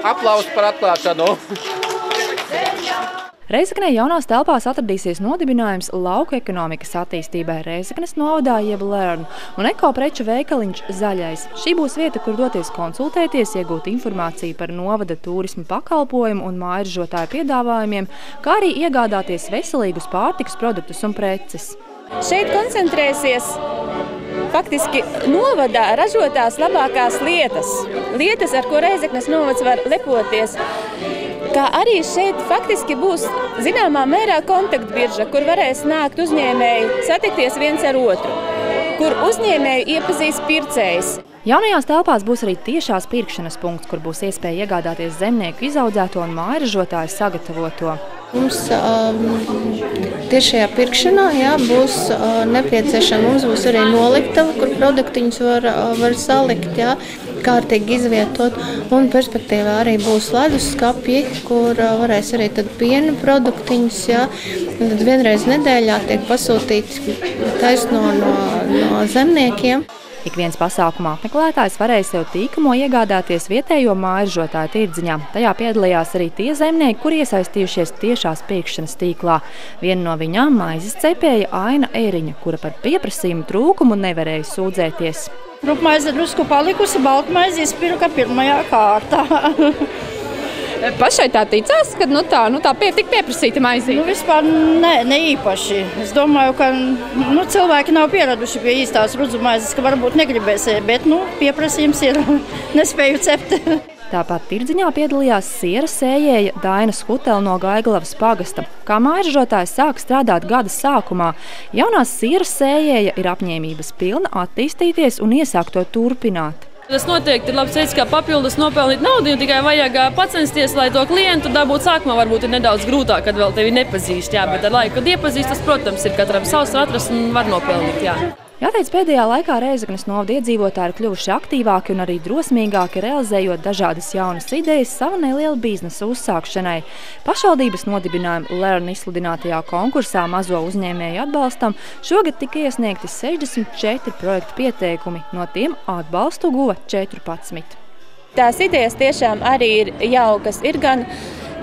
Aplausi par atklāšanu. Rēzeknē jaunās telpās atradīsies nodibinājums lauku ekonomikas attīstībai Rēzeknes novadā jeb LEARN un ekopreču veikaliņš Zaļais. Šī būs vieta, kur doties konsultēties, iegūt informāciju par novada turismu pakalpojumu un mājražotāju piedāvājumiem, kā arī iegādāties veselīgus pārtikas produktus un preces. Šeit koncentrēsies faktiski novadā ražotās labākās lietas, ar ko Rēzeknes novads var lepoties. Kā arī šeit faktiski būs zināmā mērā kontaktbirža, kur varēs nākt uzņēmēji satikties viens ar otru, kur uzņēmēji iepazīs pircējs. Jaunajās telpās būs arī tiešās pirkšanas punkts, kur būs iespēja iegādāties zemnieku izaudzēto un mājražotāju sagatavoto. Mums tiešajā pirkšanā būs nepieciešama, mums būs arī noliktava, kur produktiņus var salikt, kārtīgi izvietot. Un perspektīvā arī būs leduskapji, kur varēs arī tad piena produktiņus, Tad vienreiz nedēļā tiek pasūtīti taisno no zemniekiem. Ik viens pasākuma apmeklētājs varēja sev tīkamo iegādāties vietējo mājražotāju tirdziņā. Tajā piedalījās arī tie zemnieki, kuri iesaistījušies tiešās pirkšanas tīklā. Viena no viņām maizes cepēja Aina Eriņa, kura par pieprasījumu trūkumu nevarēja sūdzēties. Rupmaize drusku palikusi, baltmaize izpirka pirmajā kārtā. Pašai tā ticās, ka tā tik pieprasīta maizīt? Vispār ne īpaši. Es domāju, ka cilvēki nav pieraduši pie īstās rudzu maizes, ka varbūt negribēs, bet pieprasījums ir, nespēju cept. Tāpat tirdziņā piedalījās siera sējēja Daina Skutele no Gaiglavas pagasta. Kā mājražotājs sāk strādāt gada sākumā, jaunās sieras sējēja ir apņēmības pilna attīstīties un iesākt to turpināt. Tas noteikti ir labs veids, kā papildus nopelnīt naudu, jo tikai vajag pacensties, lai to klientu dabūt sākumā varbūt ir nedaudz grūtāk, kad vēl tevi nepazīst, bet ar laiku, kad iepazīst, tas, protams, ir katram savs atrast un var nopelnīt, Jāteic, pēdējā laikā Rēzeknes novada iedzīvotāji ir kļuvuši aktīvāki un arī drosmīgāki, realizējot dažādas jaunas idejas sava neliela biznesa uzsākšanai. Pašvaldības nodibinājuma LEARN izsludinātajā konkursā mazo uzņēmēju atbalstam šogad tika iesniegti 64 projektu pieteikumi, no tiem atbalstu guva 14. Tās idejas tiešām arī ir jaukas. Ir gan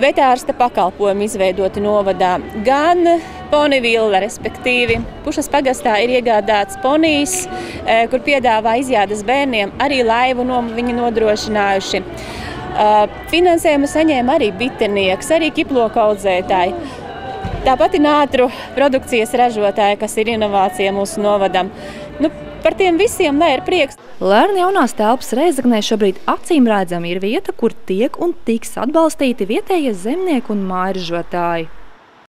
vetārsta pakalpojumi izveidoti novadā, gan ponivilla, respektīvi. Pušas pagastā ir iegādāts ponijs, kur piedāvā izjādas bērniem, arī laivu viņi nodrošinājuši. Finansējumu saņēma arī bitenieks, arī ķiploku audzētāji. Tāpat ir nātru produkcijas ražotāji, kas ir inovācija mūsu novadam. Par tiem visiem lai ir prieks. LEARN jaunās telpas Rēzeknē šobrīd acīmredzami ir vieta, kur tiek un tiks atbalstīti vietējie zemnieki un mājražotāji.